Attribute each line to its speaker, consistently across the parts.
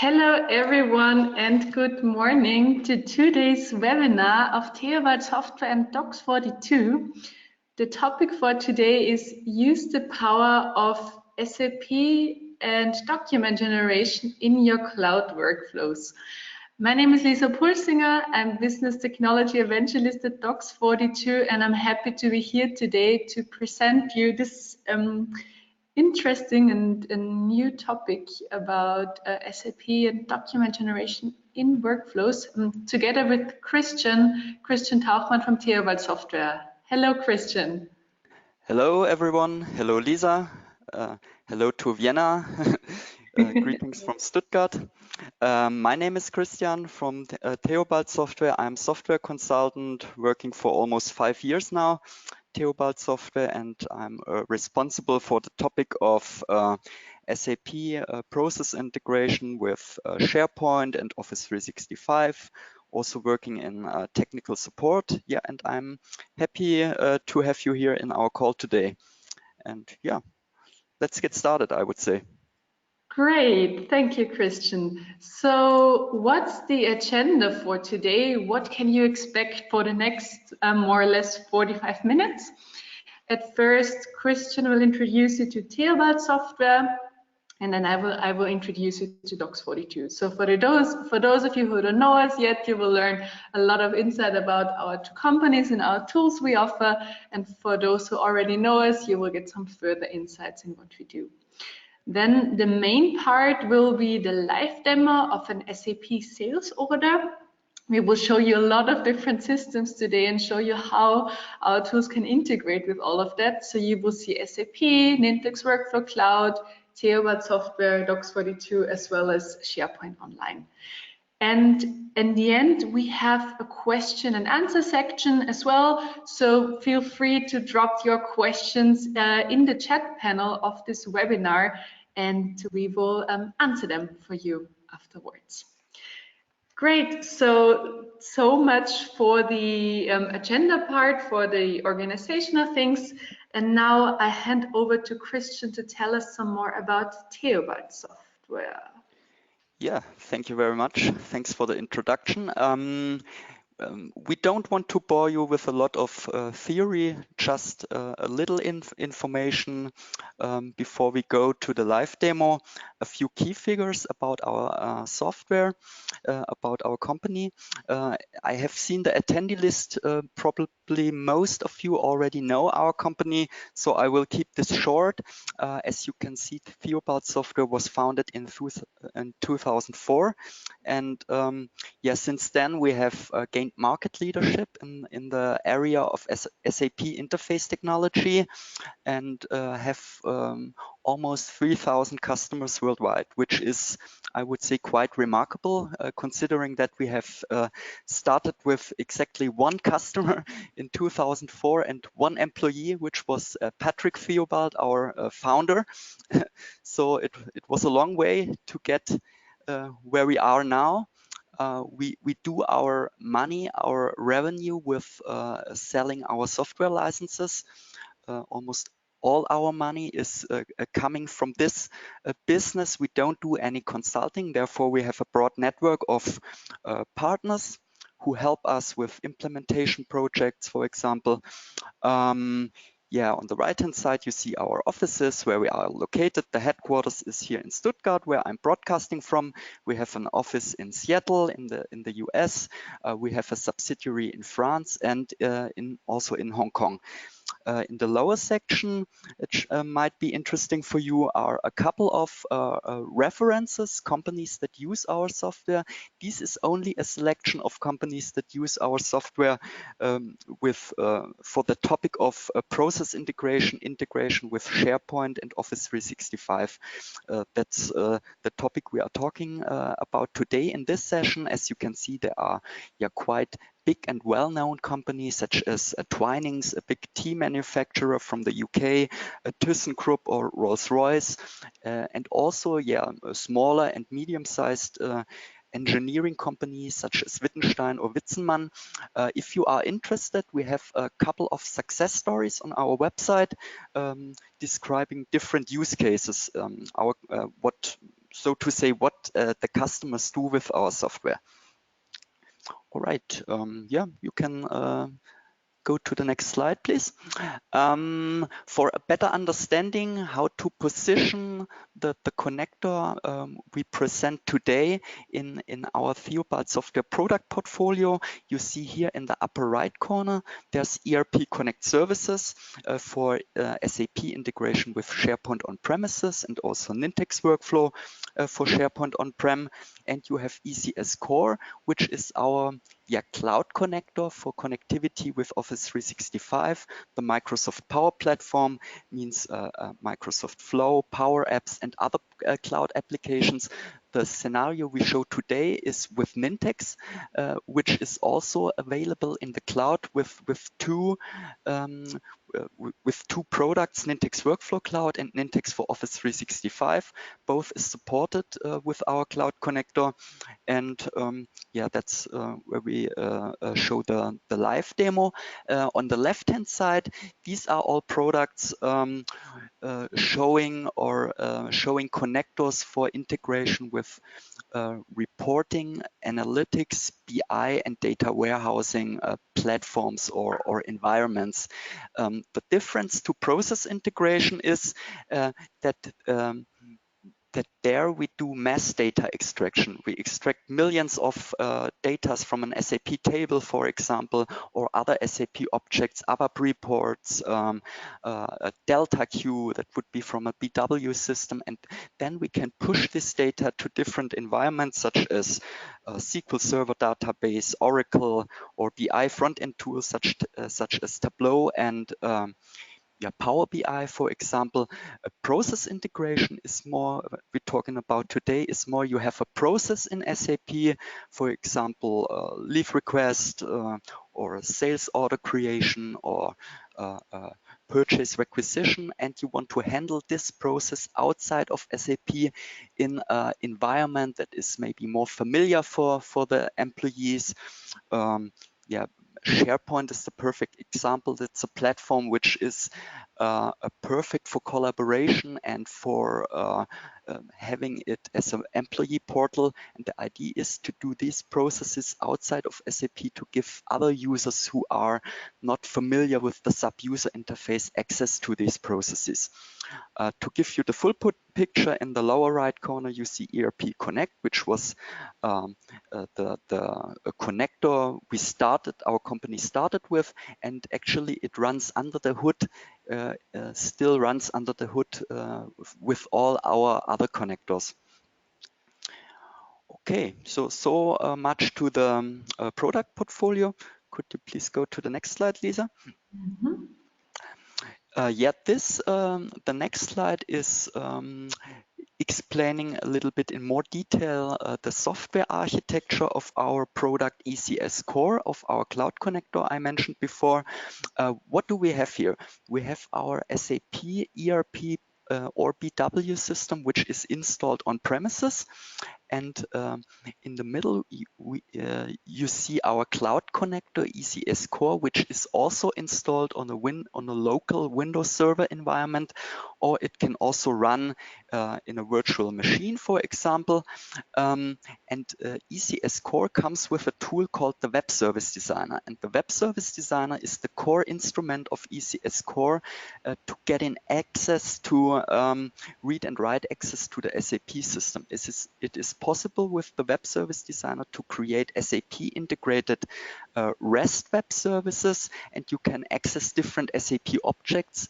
Speaker 1: Hello everyone and good morning to today's webinar of Theobald Software and Docs42. The topic for today is use the power of SAP and document generation in your cloud workflows. My name is Lisa Pulsinger. I'm Business Technology Evangelist at Docs42 and I'm happy to be here today to present you this interesting and new topic about SAP and document generation in workflows, together with Christian Tauchmann from Theobald Software. Hello, Christian.
Speaker 2: Hello, everyone. Hello, Lisa. Hello to Vienna. Greetings from Stuttgart. My name is Christian from Theobald Software. I'm software consultant working for almost 5 years now. Theobald Software, and I'm responsible for the topic of SAP process integration with SharePoint and Office 365, also working in technical support. Yeah, and I'm happy to have you here in our call today. And yeah, let's get started, I would say.
Speaker 1: Great, thank you, Christian. So what's the agenda for today? What can you expect for the next more or less 45 minutes? At first, Christian will introduce you to Theobald Software, and then I will introduce you to Docs42. So for those of you who don't know us yet, you will learn a lot of insight about our two companies and our tools we offer. And for those who already know us, you will get some further insights in what we do. Then the main part will be the live demo of an SAP sales order. We will show you a lot of different systems today and show you how our tools can integrate with all of that. So you will see SAP, Nintex Workflow Cloud, Theobald Software, Docs42, as well as SharePoint Online. And in the end, we have a question and answer section as well. So feel free to drop your questions in the chat panel of this webinar, and we will answer them for you afterwards. Great, so much for the agenda part, for the organizational things. And now I hand over to Christian to tell us some more about Theobald Software.
Speaker 2: Yeah, thank you very much. Thanks for the introduction. We don't want to bore you with a lot of theory, just a little information before we go to the live demo. A few key figures about our software, about our company. I have seen the attendee list. Probably most of you already know our company, so I will keep this short. As you can see, Theobald Software was founded in 2004, and yeah, since then we have gained market leadership in the area of SAP interface technology, and have almost 3,000 customers worldwide, which is, I would say, quite remarkable, considering that we have started with exactly one customer in 2004 and one employee, which was Patrick Theobald, our founder. So it was a long way to get where we are now. We do our money, our revenue with selling our software licenses. Almost all our money is coming from this business. We don't do any consulting. Therefore, we have a broad network of partners who help us with implementation projects, for example. Yeah, on the right-hand side, you see our offices where we are located. The headquarters is here in Stuttgart, where I'm broadcasting from. We have an office in Seattle in the US. We have a subsidiary in France and also in Hong Kong. In the lower section, which might be interesting for you, are a couple of references, companies that use our software. This is only a selection of companies that use our software for the topic of process integration with SharePoint and Office 365. That's the topic we are talking about today in this session. As you can see, there are quite big and well-known companies such as Twinings, a big tea manufacturer from the UK, ThyssenKrupp or Rolls-Royce, and also smaller and medium-sized engineering companies such as Wittgenstein or Witzenmann. If you are interested, we have a couple of success stories on our website describing different use cases, what so to say, what the customers do with our software. All right, yeah, you can go to the next slide, please. For a better understanding how to position the connector we present today in our Theobald Software product portfolio, you see here in the upper right corner, there's ERP Connect services for SAP integration with SharePoint on-premises and also Nintex Workflow for SharePoint on-prem. And you have ECS Core, which is our cloud connector for connectivity with Office 365. The Microsoft Power Platform means Microsoft Flow, Power Apps, and other cloud applications. The scenario we show today is with Nintex, which is also available in the cloud with two products, Nintex Workflow Cloud and Nintex for Office 365. Both is supported with our cloud connector. And yeah, that's where we show the live demo. On the left-hand side, these are all products showing connectors for integration with reporting, analytics, BI, and data warehousing platforms or environments. The difference to process integration is that there we do mass data extraction. We extract millions of data from an SAP table, for example, or other SAP objects, ABAP reports, a Delta Q that would be from a BW system. And then we can push this data to different environments, such as SQL Server database, Oracle, or BI front-end tools such as Tableau and Power BI, for example. A process integration is more, we're talking about today, is more you have a process in SAP, for example, leave request or a sales order creation or purchase requisition, and you want to handle this process outside of SAP in an environment that is maybe more familiar for the employees. SharePoint is the perfect example. It's a platform which is perfect for collaboration and for having it as an employee portal. And the idea is to do these processes outside of SAP to give other users who are not familiar with the SAP user interface access to these processes. To give you the full picture, in the lower right corner, you see ERP Connect, which was the connector our company started with, and actually it runs under the hood, still runs under the hood with all our other connectors. Okay, so much to the product portfolio. Could you please go to the next slide, Lisa?
Speaker 1: Mm-hmm.
Speaker 2: The next slide is explaining a little bit in more detail the software architecture of our product ECS Core, of our cloud connector I mentioned before. What do we have here? We have our SAP ERP or BW system, which is installed on premises. And in the middle, you see our cloud connector ECS Core, which is also installed on a local Windows Server environment, or it can also run in a virtual machine, for example. ECS Core comes with a tool called the Web Service Designer. And the Web Service Designer is the core instrument of ECS Core to get in access to read and write access to the SAP system. It is possible with the Web Service Designer to create SAP integrated REST web services, and you can access different SAP objects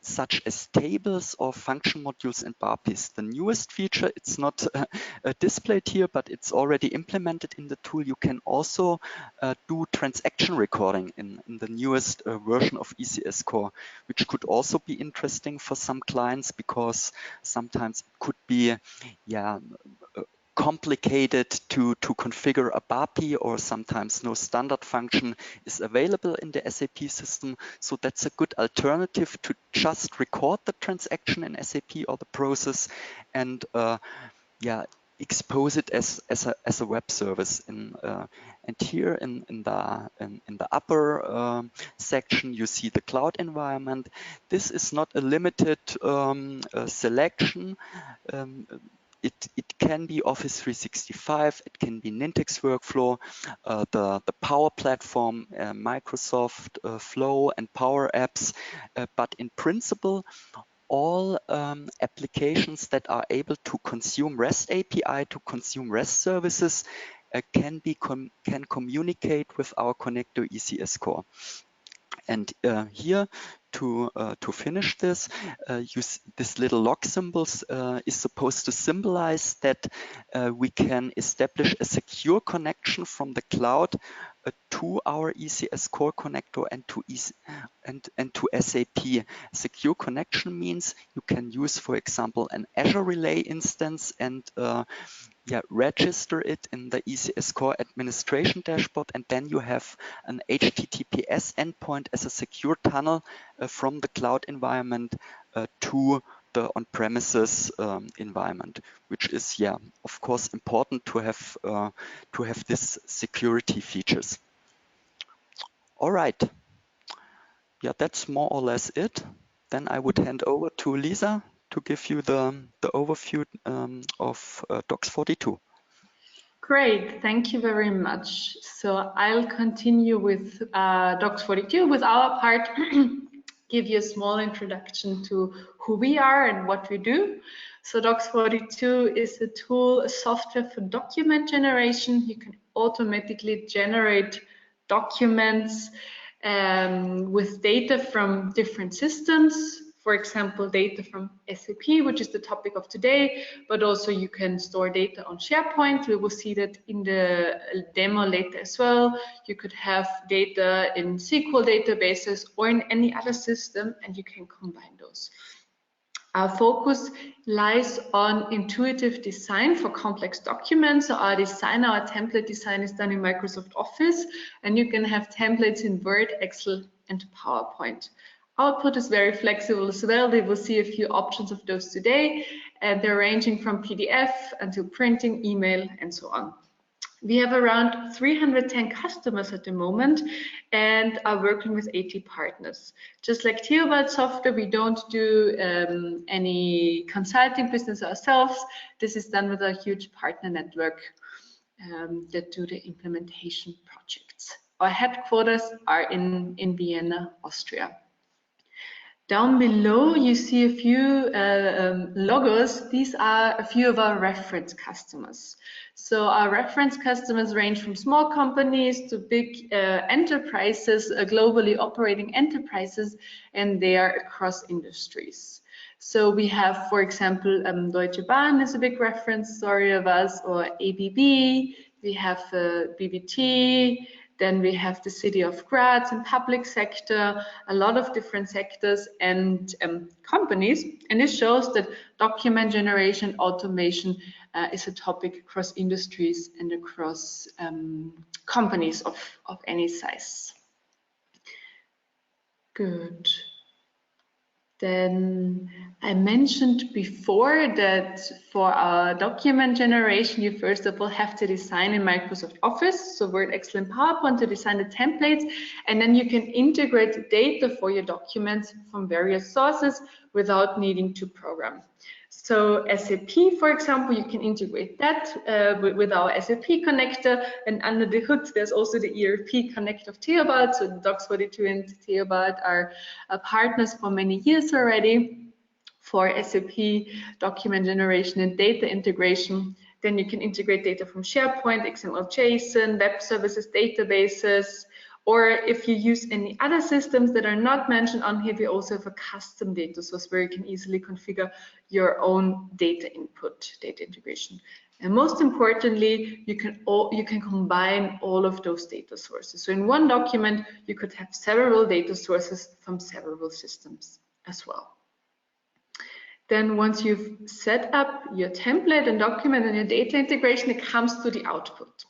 Speaker 2: such as tables or function modules and BAPIs. The newest feature, it's not displayed here, but it's already implemented in the tool. You can also do transaction recording in the newest version of ECS Core, which could also be interesting for some clients because sometimes it could be complicated to configure a BAPI, or sometimes no standard function is available in the SAP system. So that's a good alternative to just record the transaction in SAP or the process and expose it as a web service. And here in the upper section, you see the cloud environment. This is not a limited selection. It can be Office 365, it can be Nintex Workflow, the Power Platform, Microsoft Flow and Power Apps, but in principle, all applications that are able to consume REST API, to consume REST services, can communicate with our connector ECS core. And here, to finish this, this little log symbols is supposed to symbolize that we can establish a secure connection from the cloud to our ECS core connector and to SAP. Secure connection means you can use, for example, an Azure Relay instance and register it in the ECS core administration dashboard, and then you have an HTTPS endpoint as a secure tunnel from the cloud environment to the on-premises environment, which is, of course, important to have this security features. All right. Yeah, that's more or less it. Then I would hand over to Lisa to give you the overview of Docs 42.
Speaker 1: Great, thank you very much. So I'll continue with Docs 42 with our part, give you a small introduction to who we are and what we do. So Docs 42 is a tool, a software for document generation. You can automatically generate documents with data from different systems. For example, data from SAP, which is the topic of today, but also you can store data on SharePoint. We will see that in the demo later as well. You could have data in SQL databases or in any other system, and you can combine those. Our focus lies on intuitive design for complex documents. So our template design is done in Microsoft Office, and you can have templates in Word, Excel, and PowerPoint. Output is very flexible as well. We will see a few options of those today, and they're ranging from PDF until printing, email, and so on. We have around 310 customers at the moment and are working with 80 partners. Just like Theobald Software, we don't do any consulting business ourselves. This is done with a huge partner network that do the implementation projects. Our headquarters are in Vienna, Austria. Down below, you see a few logos. These are a few of our reference customers. So our reference customers range from small companies to big enterprises, globally operating enterprises, and they are across industries. So we have, for example, Deutsche Bahn is a big reference story of us, or ABB, we have BBT, then we have the city of Graz and public sector, a lot of different sectors and companies. And this shows that document generation automation is a topic across industries and across companies of any size. Good. Then I mentioned before that for our document generation, you first of all have to design in Microsoft Office, so Word, Excel, and PowerPoint to design the templates, and then you can integrate data for your documents from various sources without needing to program. So SAP, for example, you can integrate that with our SAP connector, and under the hood there's also the ERP connect of Theobald. So Docs 42 and Theobald are partners for many years already for SAP document generation and data integration. Then you can integrate data from SharePoint, XML, JSON, web services, databases, or if you use any other systems that are not mentioned on here, we also have a custom data source where you can easily configure your own data input, data integration. And most importantly, you can combine all of those data sources. So in one document, you could have several data sources from several systems as well. Then once you've set up your template and document and your data integration, it comes to the output.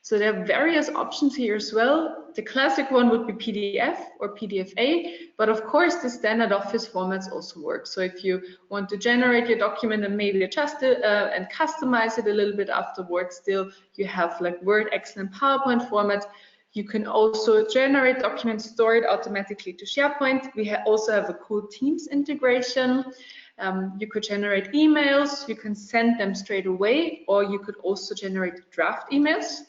Speaker 1: So there are various options here as well. The classic one would be PDF or PDFA, but of course the standard Office formats also work. So if you want to generate your document and maybe adjust it and customize it a little bit afterwards, still you have like Word, Excel, and PowerPoint format. You can also generate documents, store it automatically to SharePoint. We also have a cool Teams integration. You could generate emails, you can send them straight away, or you could also generate draft emails.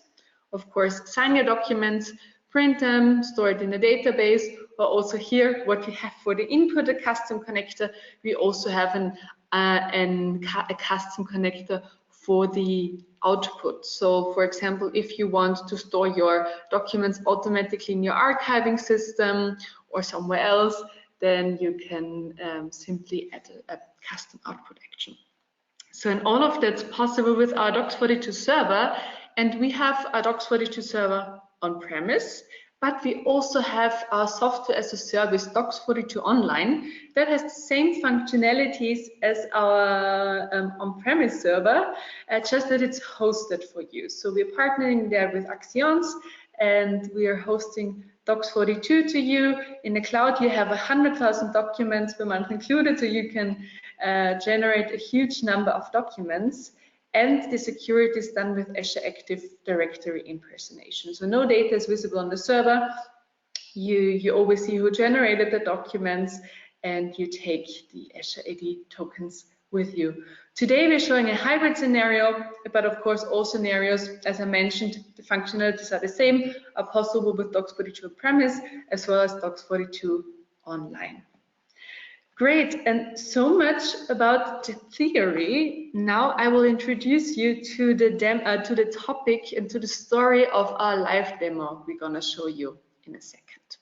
Speaker 1: Of course, sign your documents, print them, store it in a database, or also here, what we have for the input, a custom connector, we also have a custom connector for the output. So for example, if you want to store your documents automatically in your archiving system or somewhere else, then you can simply add a custom output action. So and all of that's possible with our Docs42 server, and we have a Docs42 server on-premise, but we also have our software as a service, Docs42 Online, that has the same functionalities as our on-premise server, just that it's hosted for you. So we're partnering there with Axions, and we are hosting Docs42 to you. In the cloud, you have 100,000 documents per month included, so you can generate a huge number of documents. And the security is done with Azure Active Directory impersonation. So no data is visible on the server. You always see who generated the documents, and you take the Azure AD tokens with you. Today we're showing a hybrid scenario, but of course all scenarios, as I mentioned, the functionalities are the same, are possible with Docs42 on-premise as well as Docs42 online. Great, and so much about the theory. Now I will introduce you to the topic and to the story of our live demo we're gonna show you in a second.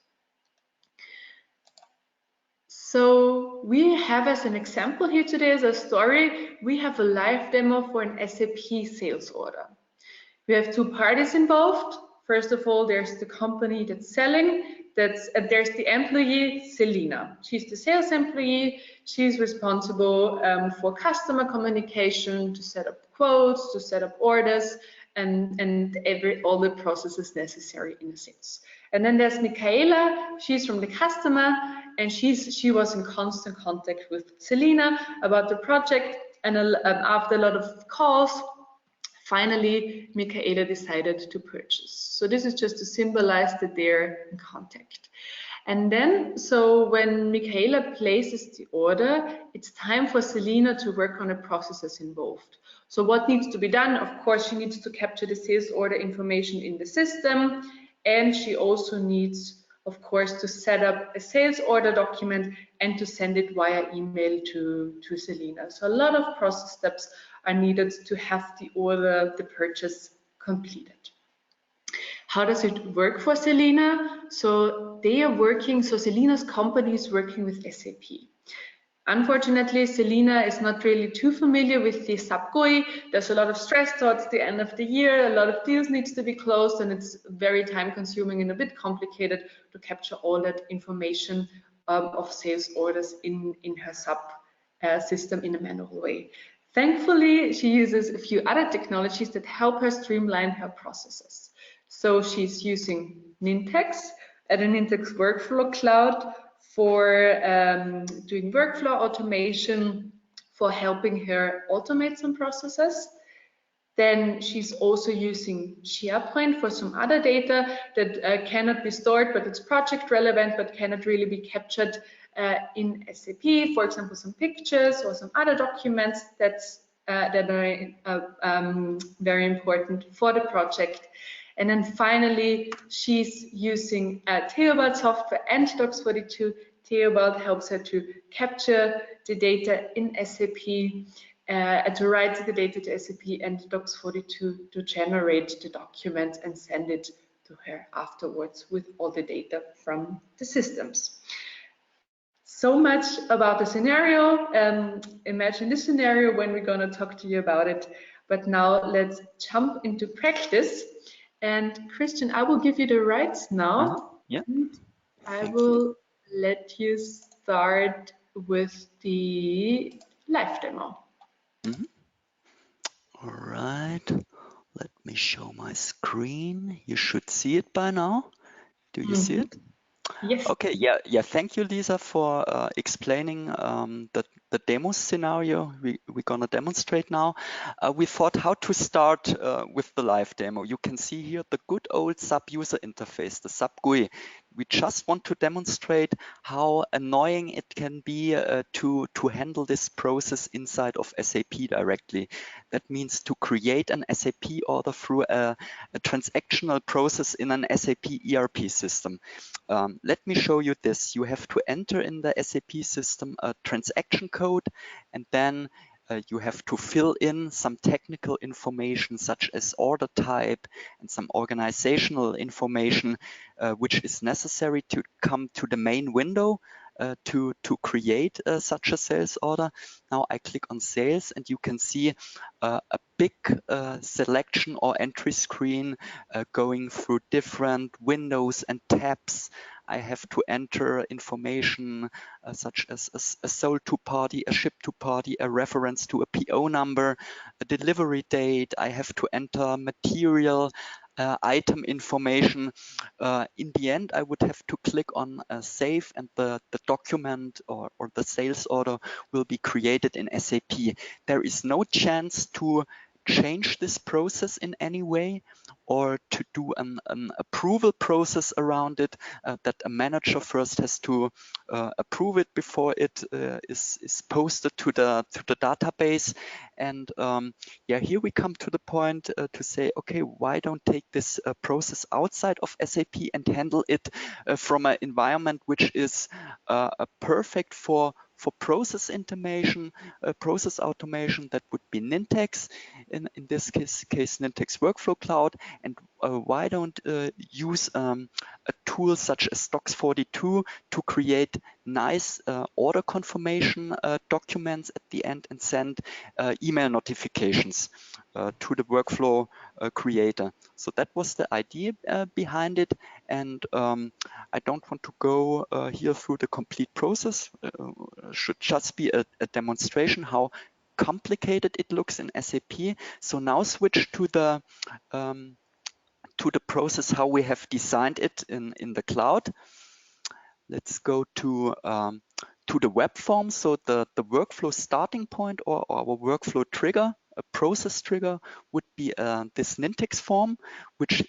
Speaker 1: So we have as an example here today as a story, we have a live demo for an SAP sales order. We have two parties involved. First of all, there's the company that's selling. There's the employee, Selina. She's the sales employee. She's responsible for customer communication, to set up quotes, to set up orders, and all the processes necessary in the sales. And then there's Michaela. She's from the customer, and she was in constant contact with Selina about the project. And after a lot of calls, finally, Michaela decided to purchase. So this is just to symbolize that they're in contact. And then, so when Michaela places the order, it's time for Selina to work on the processes involved. So what needs to be done? Of course, she needs to capture the sales order information in the system, and she also needs, of course, to set up a sales order document and to send it via email to Selina. So a lot of process steps are needed to have the order, the purchase completed. How does it work for Selina? So they are working, so Selina's company is working with SAP. Unfortunately, Selina is not really too familiar with the SAP GUI. There's a lot of stress towards the end of the year, a lot of deals needs to be closed, and it's very time consuming and a bit complicated to capture all that information of sales orders in her SAP system in a manual way. Thankfully, she uses a few other technologies that help her streamline her processes. So she's using Nintex at a Nintex Workflow Cloud for doing workflow automation, for helping her automate some processes. Then she's also using SharePoint for some other data that cannot be stored, but it's project relevant, but cannot really be captured in SAP, for example, some pictures or some other documents that are very important for the project. And then finally, she's using Theobald Software and Docs42. Theobald helps her to capture the data in SAP, to write the data to SAP, and Docs42 to generate the document and send it to her afterwards with all the data from the systems. So much about the scenario. Imagine this scenario when we're going to talk to you about it. But now let's jump into practice. And Christian, I will give you the rights now.
Speaker 2: Yeah.
Speaker 1: I will let you start with the live demo.
Speaker 2: All right. Let me show my screen. You should see it by now. Do you see it?
Speaker 1: Yes.
Speaker 2: Okay, yeah. Thank you, Lisa, for explaining the demo scenario we're gonna demonstrate now. We thought how to start with the live demo. You can see here the good old SAP user interface, the SAP GUI. We just want to demonstrate how annoying it can be to handle this process inside of SAP directly. That means to create an SAP order through a transactional process in an SAP ERP system. Let me show you this. You have to enter in the SAP system a transaction code, and then you have to fill in some technical information such as order type and some organizational information, which is necessary to come to the main window to create such a sales order. Now I click on sales, and you can see a big selection or entry screen going through different windows and tabs. I have to enter information such as a sold to party, a ship to party, a reference to a PO number, a delivery date. I have to enter material, item information. In the end, I would have to click on save, and the document or the sales order will be created in SAP. There is no chance to change this process in any way or to do an approval process around it, that a manager first has to approve it before it is posted to the database. And yeah, here we come to the point to say, okay, why don't take this process outside of SAP and handle it from an environment which is perfect for process automation, that would be Nintex, in this case Nintex Workflow Cloud. And why don't use a tool such as Docs42 to create nice order confirmation documents at the end and send email notifications to the workflow creator. So that was the idea behind it. And I don't want to go here through the complete process. Should just be a demonstration how complicated it looks in SAP. So now switch to the process how we have designed it in the cloud. Let's go to the web form. So the workflow starting point or our workflow trigger, a process trigger, would be this Nintex form, which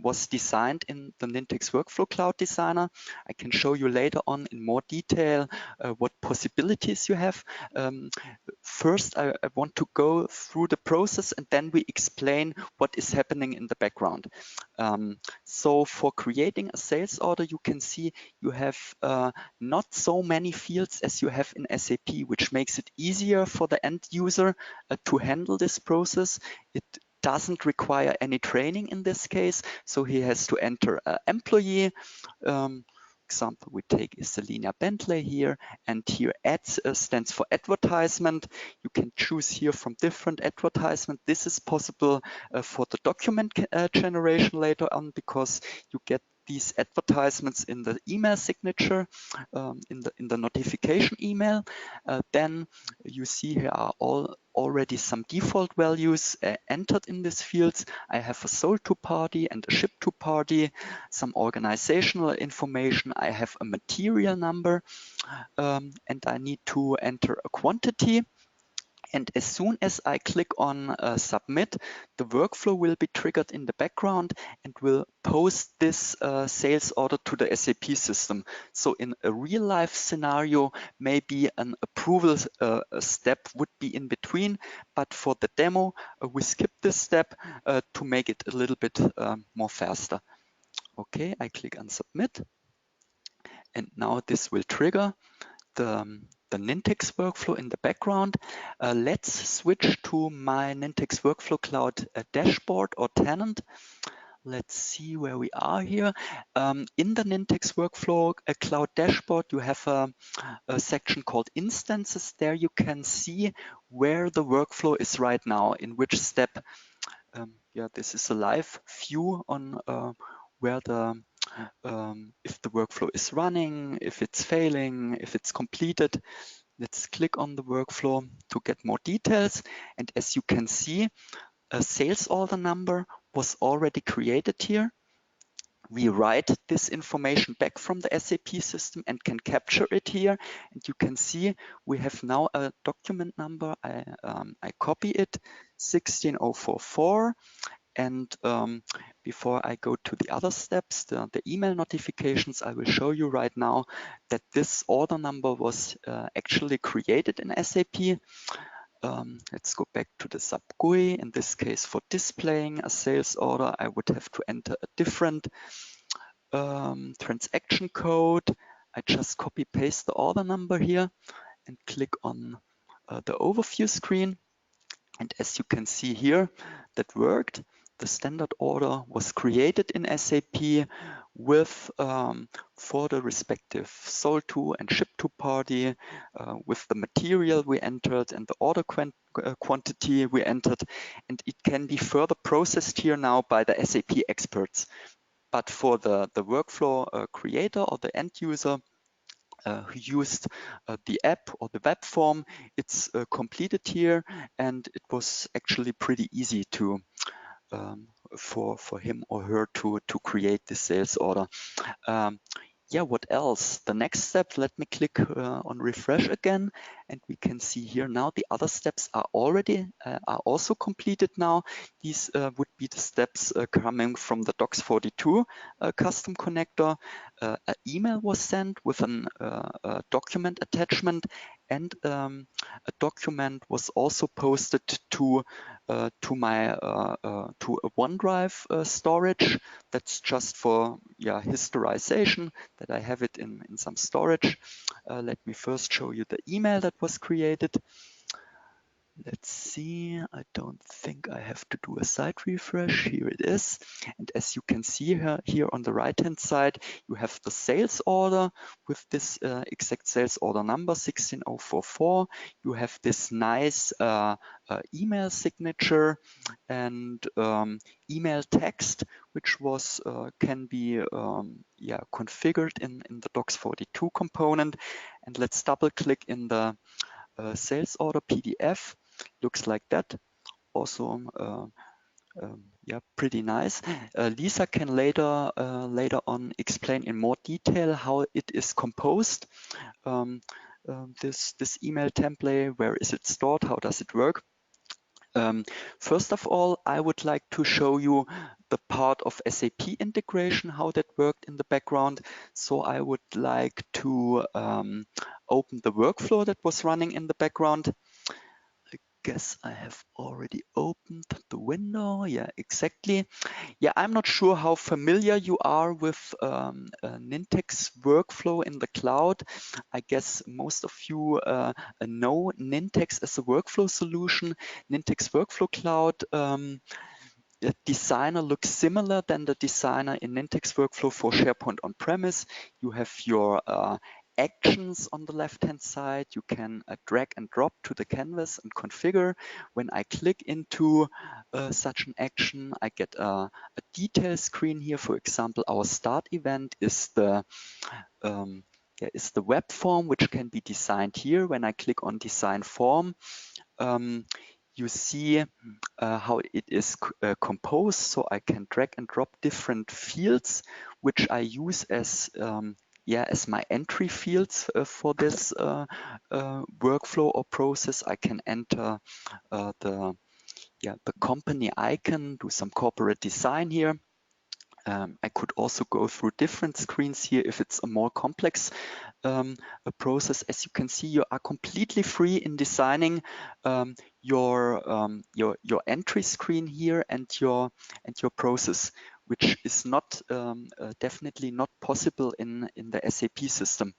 Speaker 2: was designed in the Nintex Workflow Cloud Designer. I can show you later on in more detail what possibilities you have. First, I want to go through the process, and then we explain what is happening in the background. So for creating a sales order, you can see you have not so many fields as you have in SAP, which makes it easier for the end user to handle this process. It doesn't require any training in this case, so he has to enter an employee. Example we take is Selina Bentley here, and here ads stands for advertisement. You can choose here from different advertisement. This is possible for the document generation later on, because you get these advertisements in the email signature, in the notification email. Then you see here are already some default values entered in these fields. I have a sold to party and a ship to party, some organizational information. I have a material number, and I need to enter a quantity. And as soon as I click on submit, the workflow will be triggered in the background and will post this sales order to the SAP system. So in a real life scenario, maybe an approval step would be in between, but for the demo, we skip this step to make it a little bit more faster. Okay, I click on submit, and now this will trigger the Nintex workflow in the background. Let's switch to my Nintex Workflow Cloud dashboard or tenant. Let's see where we are here. In the Nintex Workflow Cloud dashboard, you have a section called instances. There you can see where the workflow is right now, in which step. Yeah, this is a live view on where the if the workflow is running, if it's failing, if it's completed. Let's click on the workflow to get more details. And as you can see, a sales order number was already created here. We write this information back from the SAP system and can capture it here. And you can see we have now a document number. I copy it, 16044. And before I go to the other steps, the email notifications, I will show you right now that this order number was actually created in SAP. Let's go back to the SAP GUI. In this case, for displaying a sales order, I would have to enter a different transaction code. I just copy paste the order number here and click on the overview screen. And as you can see here, that worked. The standard order was created in SAP with for the respective sold to and shipped to party, with the material we entered and the order quantity we entered, and it can be further processed here now by the SAP experts. But for the workflow creator or the end user who used the app or the web form, it's completed here, and it was actually pretty easy to for him or her to create the sales order. Yeah, what else? The next step, let me click on refresh again, and we can see here now the other steps are already are also completed now. These would be the steps coming from the Docs42 custom connector. An email was sent with a document attachment, and a document was also posted to my to a OneDrive storage. That's just for historization, that I have it in some storage. Let me first show you the email that was created. Let's see, I don't think I have to do a site refresh. Here it is. And as you can see here on the right-hand side, you have the sales order with this exact sales order number, 16044. You have this nice email signature and email text, which was can be configured in the Docs42 component. And let's double click in the sales order PDF. Looks like that. Also, pretty nice. Lisa can later on explain in more detail how it is composed. This email template, where is it stored? How does it work? First of all, I would like to show you the part of SAP integration, how that worked in the background. So I would like to open the workflow that was running in the background. I guess I have already opened the window. Yeah, exactly. Yeah, I'm not sure how familiar you are with Nintex Workflow in the cloud. I guess most of you know Nintex as a workflow solution. Nintex Workflow Cloud the designer looks similar than the designer in Nintex Workflow for SharePoint on-premise. You have your actions on the left-hand side. You can drag and drop to the canvas and configure. When I click into such an action, I get a detail screen here. For example, our start event is the web form, which can be designed here. When I click on Design Form, you see how it is composed. So I can drag and drop different fields, which I use as my entry fields for this workflow or process. I can enter the company icon, do some corporate design here. I could also go through different screens here if it's a more complex a process. As you can see, you are completely free in designing your entry screen here and your process, which is not definitely not possible in the SAP system.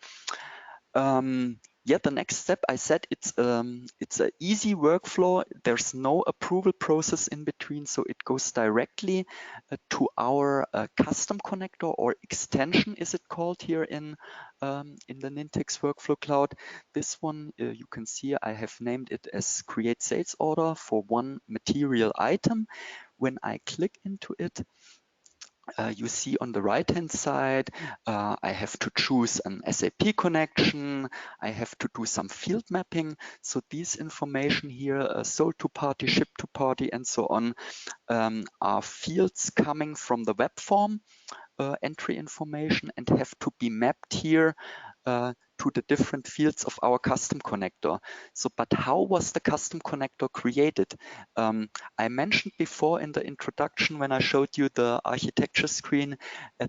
Speaker 2: The next step, I said it's an easy workflow. There's no approval process in between, so it goes directly to our custom connector, or extension is it called here in the Nintex Workflow Cloud. This one you can see I have named it as create sales order for one material item. When I click into it, you see on the right hand side, I have to choose an SAP connection. I have to do some field mapping. So these information here, sold to party, shipped to party, and so on, are fields coming from the web form entry information and have to be mapped here to the different fields of our custom connector. So, but how was the custom connector created? I mentioned before in the introduction when I showed you the architecture screen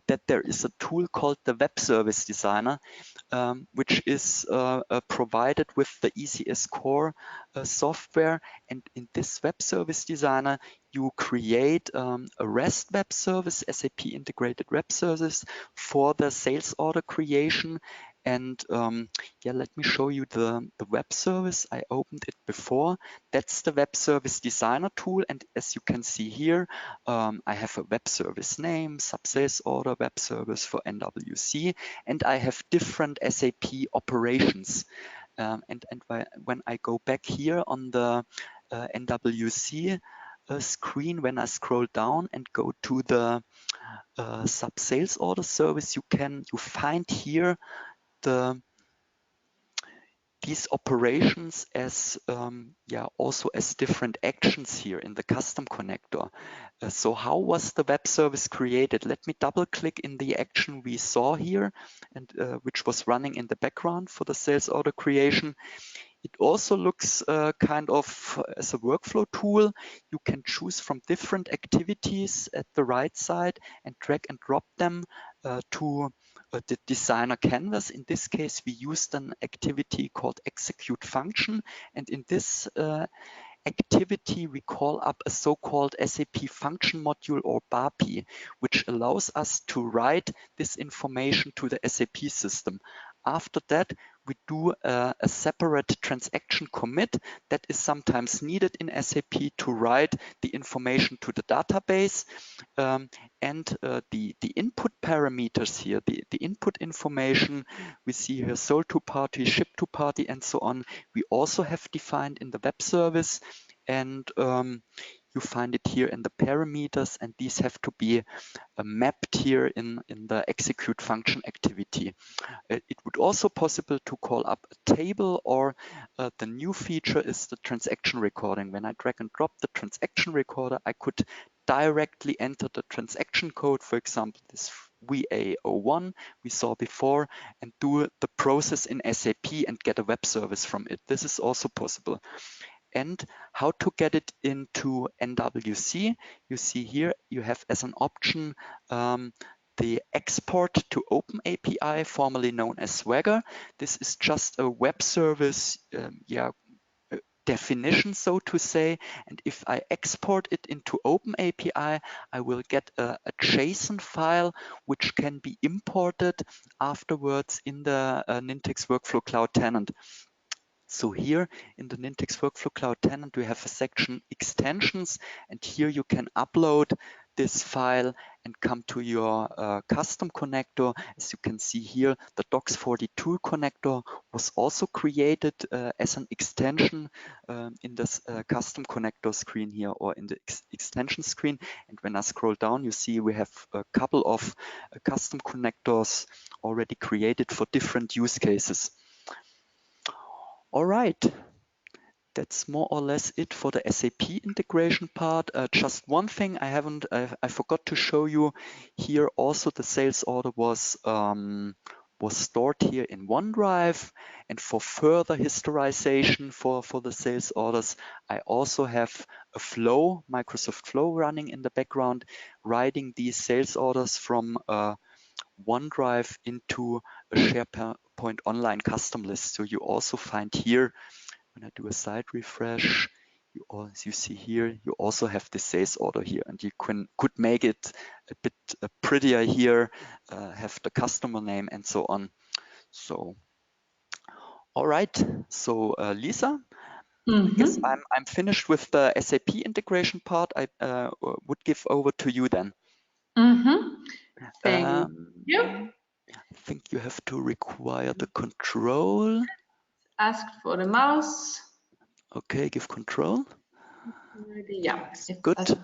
Speaker 2: that there is a tool called the Web Service Designer, which is provided with the ECS Core software. And in this Web Service Designer, you create a REST web service, SAP integrated web service for the sales order creation. And yeah, let me show you the web service. I opened it before. That's the Web Service Designer tool. And as you can see here, I have a web service name, sub-sales order, web service for NWC, and I have different SAP operations. And when I go back here on the NWC screen, when I scroll down and go to the sub-sales order service, you find here these operations as also as different actions here in the custom connector. So how was the web service created? Let me double click in the action we saw here, and which was running in the background for the sales order creation. It also looks kind of as a workflow tool. You can choose from different activities at the right side and drag and drop them to the designer canvas. In this case, we used an activity called execute function. And in this activity, we call up a so-called SAP function module or BAPI, which allows us to write this information to the SAP system. After that, we do a separate transaction commit that is sometimes needed in SAP to write the information to the database. And the input parameters here, the input information we see here, sold to party, shipped to party, and so on, we also have defined in the web service. And you find it here in the parameters, and these have to be mapped here in the execute function activity. It would also possible to call up a table, or the new feature is the transaction recording. When I drag and drop the transaction recorder, I could directly enter the transaction code, for example, this VA01 we saw before, and do the process in SAP and get a web service from it. This is also possible. And how to get it into NWC. You see here, you have as an option the export to Open API, formerly known as Swagger. This is just a web service definition, so to say. And if I export it into Open API, I will get a JSON file which can be imported afterwards in the Nintex Workflow Cloud tenant. So here in the Nintex Workflow Cloud tenant, we have a section extensions, and here you can upload this file and come to your custom connector. As you can see here, the Docs42 connector was also created as an extension in this custom connector screen here, or in the extension screen. And when I scroll down, you see we have a couple of custom connectors already created for different use cases. All right, that's more or less it for the SAP integration part. Just one thing I forgot to show you here. Also, the sales order was stored here in OneDrive, and for further historization for the sales orders, I also have a Flow, Microsoft Flow running in the background, writing these sales orders from OneDrive into a SharePoint Online custom list. So you also find here, when I do a site refresh, as you see here, you also have the sales order here, and you could make it a bit prettier here, have the customer name and so on. So, all right. So Lisa, I guess I'm finished with the SAP integration part. I would give over to you then.
Speaker 1: Thank you.
Speaker 2: I think you have to require the control.
Speaker 1: Ask for the mouse.
Speaker 2: Okay, give control.
Speaker 1: Yeah,
Speaker 2: good.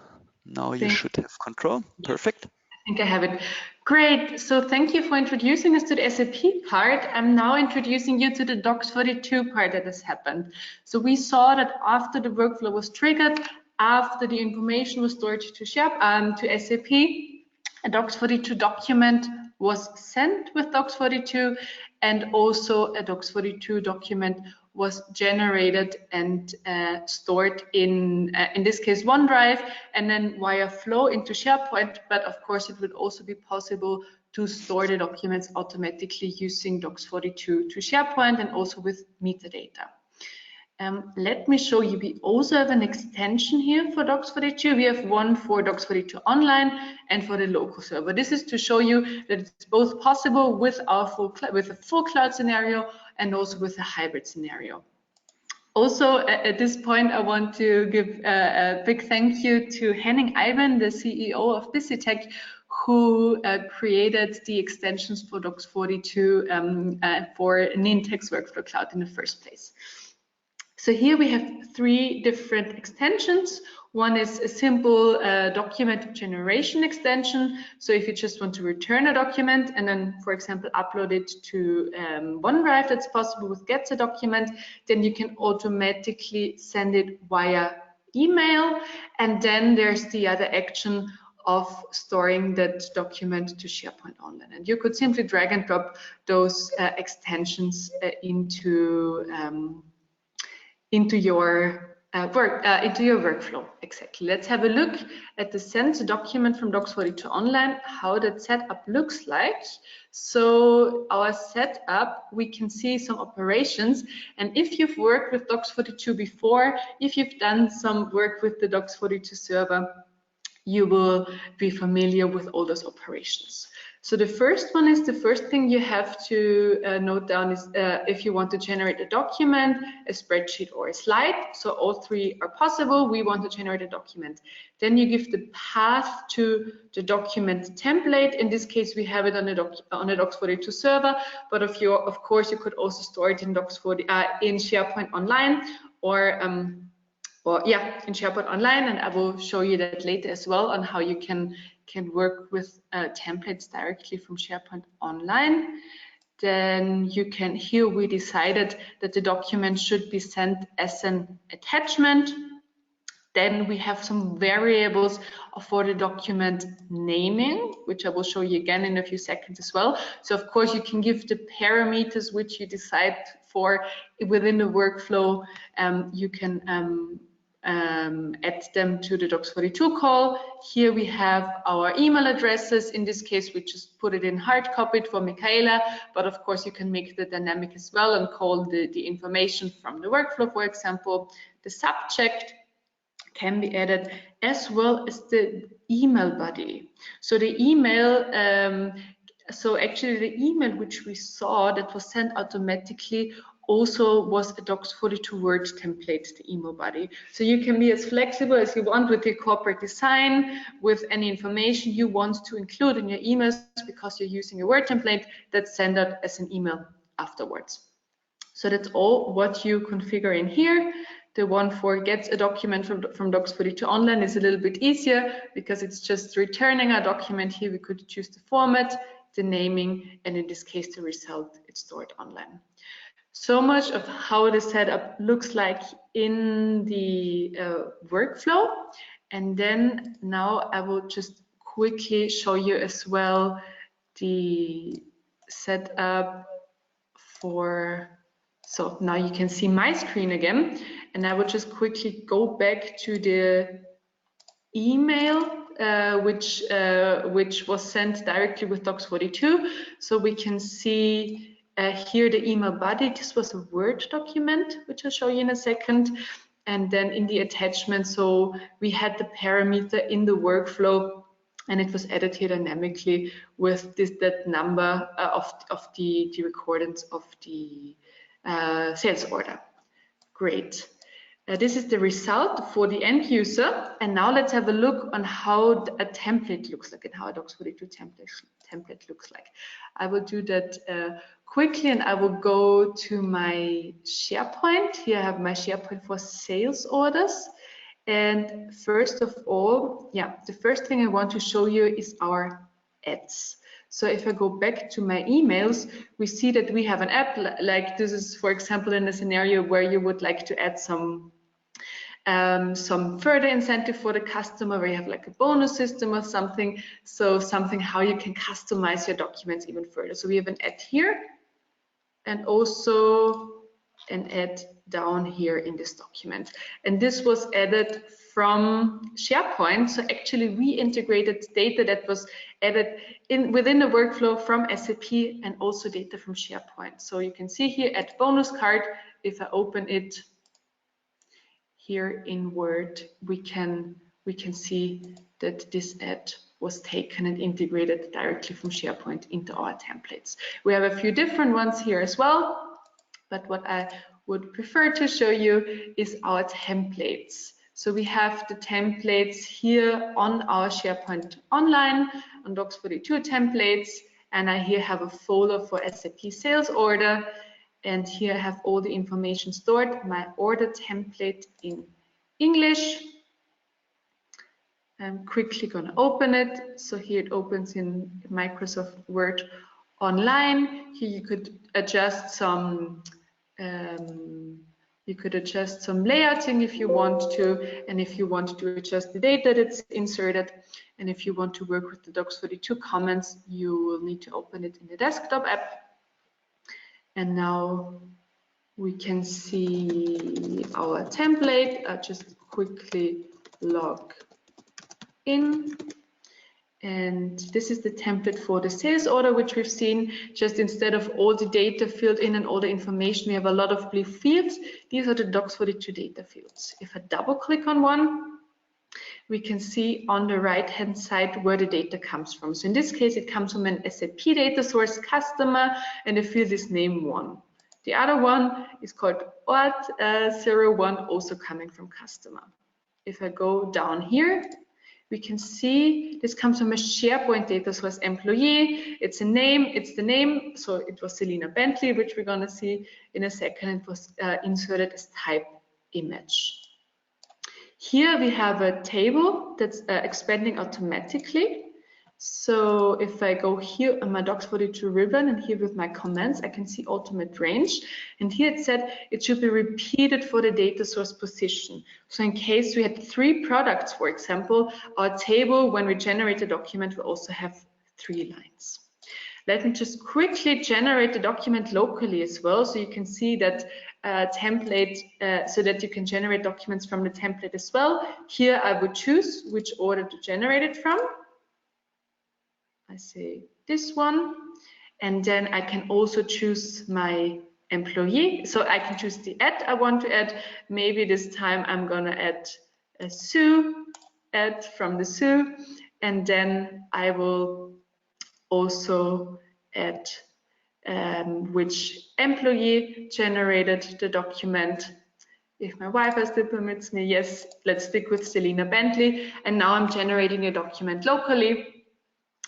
Speaker 2: Now you should have control. Perfect.
Speaker 1: think I have it. Great. So thank you for introducing us to the SAP part. I'm now introducing you to the Docs42 part that has happened. So we saw that after the workflow was triggered, after the information was stored to SAP, a Docs42 document was sent with Docs42, and also a Docs42 document was generated and stored in this case OneDrive, and then via flow into SharePoint. But of course it would also be possible to store the documents automatically using Docs42 to SharePoint and also with metadata. Let me show you, we also have an extension here for Docs42. We have one for Docs42 Online and for the local server. This is to show you that it's both possible with a full cloud scenario and also with a hybrid scenario. Also, at this point, I want to give a big thank you to Henning Ivan, the CEO of BusyTech, who created the extensions for Docs42 for Nintex Workflow Cloud in the first place. So here we have 3 different extensions. One is a simple document generation extension. So if you just want to return a document and then, for example, upload it to OneDrive, that's possible with Get a Document, then you can automatically send it via email. And then there's the other action of storing that document to SharePoint Online. And you could simply drag and drop those extensions into your workflow. Exactly. Let's have a look at the sent document from Docs42 Online, how that setup looks like. So our setup, we can see some operations, and if you've worked with Docs42 before, if you've done some work with the Docs42 server, you will be familiar with all those operations. So the first one is, the first thing you have to note down is if you want to generate a document, a spreadsheet, or a slide. So all 3 are possible. We want to generate a document. Then you give the path to the document template. In this case, we have it on a Docs42 server, but of course, you could also store it in in SharePoint Online in SharePoint Online, and I will show you that later as well on how you can work with templates directly from SharePoint Online. Then here we decided that the document should be sent as an attachment. Then we have some variables for the document naming, which I will show you again in a few seconds as well. So of course you can give the parameters which you decide for within the workflow. You can add them to the Docs42 call. Here we have our email addresses. In this case, we just put it in hard copied for Michaela, but of course you can make the dynamic as well and call the information from the workflow, for example. The subject can be added, as well as the email body. So the email, so actually the email which we saw that was sent automatically also was a Docs42 Word template, the email body. So you can be as flexible as you want with your corporate design, with any information you want to include in your emails, because you're using a Word template that's sent out as an email afterwards. So that's all what you configure in here. The one for Get a Document from Docs42 Online is a little bit easier because it's just returning a document. Here we could choose the format, the naming, and in this case the result, it's stored online. So much of how the setup looks like in the workflow. And then now I will just quickly show you as well the setup for, so now you can see my screen again. And I will just quickly go back to the email which was sent directly with Docs42. So we can see here the email body. This was a Word document, which I'll show you in a second. And then in the attachment, so we had the parameter in the workflow, and it was added here dynamically with that number of the recordings of the sales order. Great. This is the result for the end user. And now let's have a look on how a template looks like and how a Docs42 template looks like. I will do that quickly, and I will go to my SharePoint. Here I have my SharePoint for sales orders. And first of all, the first thing I want to show you is our ads. So if I go back to my emails, we see that we have an app like this is, for example, in a scenario where you would like to add some further incentive for the customer, where you have like a bonus system or something. So something how you can customize your documents even further. So we have an ad here and also an ad down here in this document. And this was added from SharePoint. So actually we integrated data that was added within the workflow from SAP and also data from SharePoint. So you can see here add bonus card. If I open it here in Word, we can see that this ad was taken and integrated directly from SharePoint into our templates. We have a few different ones here as well, but what I would prefer to show you is our templates. So we have the templates here on our SharePoint Online, on Docs42 templates, and I here have a folder for SAP sales order, and here I have all the information stored, my order template in English. I'm quickly going to open it. So here it opens in Microsoft Word Online. Here you could adjust some layouting if you want to, and if you want to adjust the data that's inserted, and if you want to work with the Docs42 comments, you will need to open it in the desktop app. And now we can see our template. I'll just quickly log in. And this is the template for the sales order, which we've seen. Just instead of all the data filled in and all the information, we have a lot of blue fields. These are the Docs42 data fields. If I double click on one, we can see on the right hand side where the data comes from. So in this case, it comes from an SAP data source customer, and the field is name 1. The other one is called ORT01, also coming from customer. If I go down here, we can see this comes from a SharePoint data source employee. It's a name, it's the name. So it was Selina Bentley, which we're going to see in a second. It was inserted as type image. Here we have a table that's expanding automatically. So if I go here on my Docs42 ribbon and here with my comments, I can see automate range. And here it said it should be repeated for the data source position. So in case we had 3 products, for example, our table, when we generate a document, will also have 3 lines. Let me just quickly generate the document locally as well, so you can see that template, so that you can generate documents from the template as well. Here I would choose which order to generate it from. I say this one, and then I can also choose my employee. So I can choose the ad I want to add. Maybe this time I'm gonna add a Sue ad from the Sue, and then I will also add which employee generated the document. If my Wi-Fi still permits me, yes, let's stick with Selina Bentley. And now I'm generating a document locally.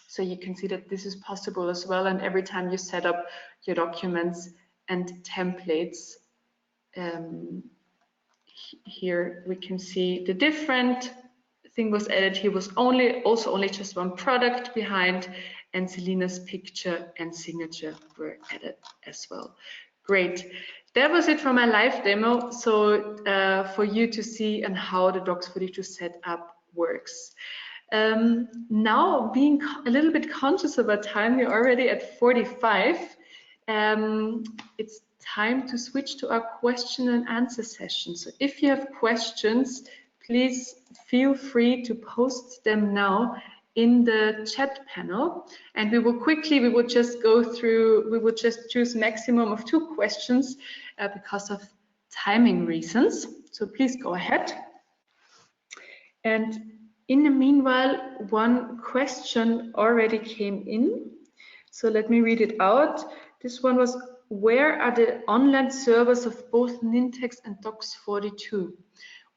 Speaker 1: So you can see that this is possible as well. And every time you set up your documents and templates, here we can see the different thing was added. Here was also only just one product behind, and Selina's picture and signature were added as well. Great. That was it for my live demo. So for you to see and how the Docs42 setup works. Now, being a little bit conscious about time, we're already at 45. It's time to switch to our question and answer session. So if you have questions, please feel free to post them now in the chat panel, and we would just go through, we would just choose maximum of 2 questions because of timing reasons. So please go ahead. And in the meanwhile, one question already came in. So let me read it out. This one was, where are the online servers of both Nintex and Docs42?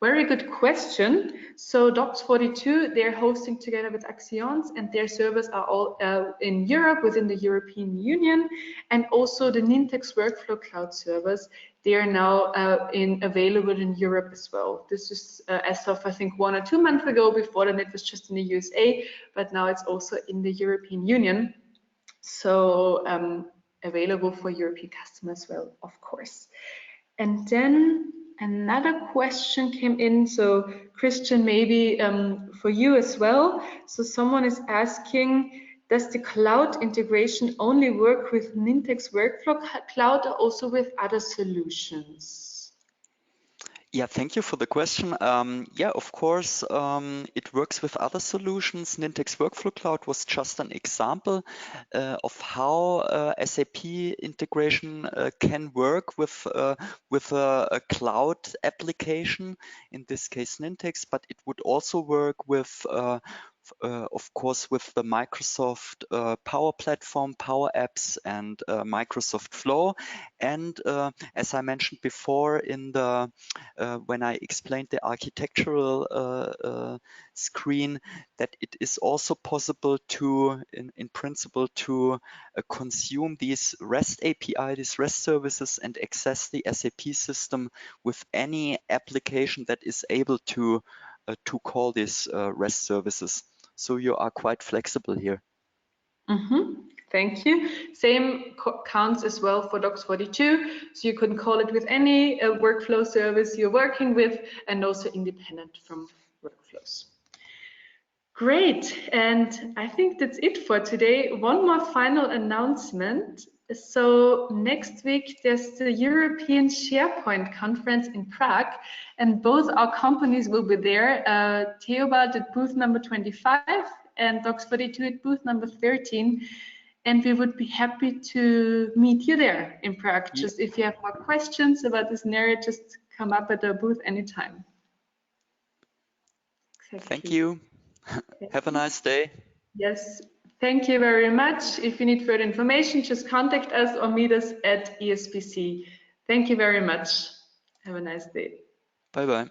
Speaker 1: Very good question. So Docs42, they're hosting together with Axions, and their servers are all in Europe, within the European Union, and also the Nintex Workflow Cloud servers, they are now available in Europe as well. This is as of, I think, 1 or 2 months ago. Before then it was just in the USA, but now it's also in the European Union. So available for European customers as well, of course. And then another question came in. So Christian, maybe for you as well. So someone is asking, does the cloud integration only work with Nintex Workflow Cloud or also with other solutions?
Speaker 2: Yeah, thank you for the question. Yeah, of course, it works with other solutions. Nintex Workflow Cloud was just an example of how SAP integration can work with a cloud application, in this case Nintex, but it would also work with of course, with the Microsoft Power Platform, Power Apps, and Microsoft Flow. And as I mentioned before, in the when I explained the architectural screen, that it is also possible to, in principle, to consume these REST API, these REST services, and access the SAP system with any application that is able to call these REST services. So you are quite flexible here.
Speaker 1: Thank you. Same counts as well for Docs42. So you can call it with any workflow service you're working with, and also independent from workflows. Great. And I think that's it for today. One more final announcement. So next week, there's the European SharePoint conference in Prague, and both our companies will be there. Theobald at booth number 25 and Docs42 at booth number 13. And we would be happy to meet you there in Prague. Yeah. Just if you have more questions about this area, just come up at the booth anytime.
Speaker 2: Exactly. Thank you. Have a nice day.
Speaker 1: Yes, thank you very much. If you need further information, just contact us or meet us at ESPC. Thank you very much. Have a nice day.
Speaker 2: Bye-bye.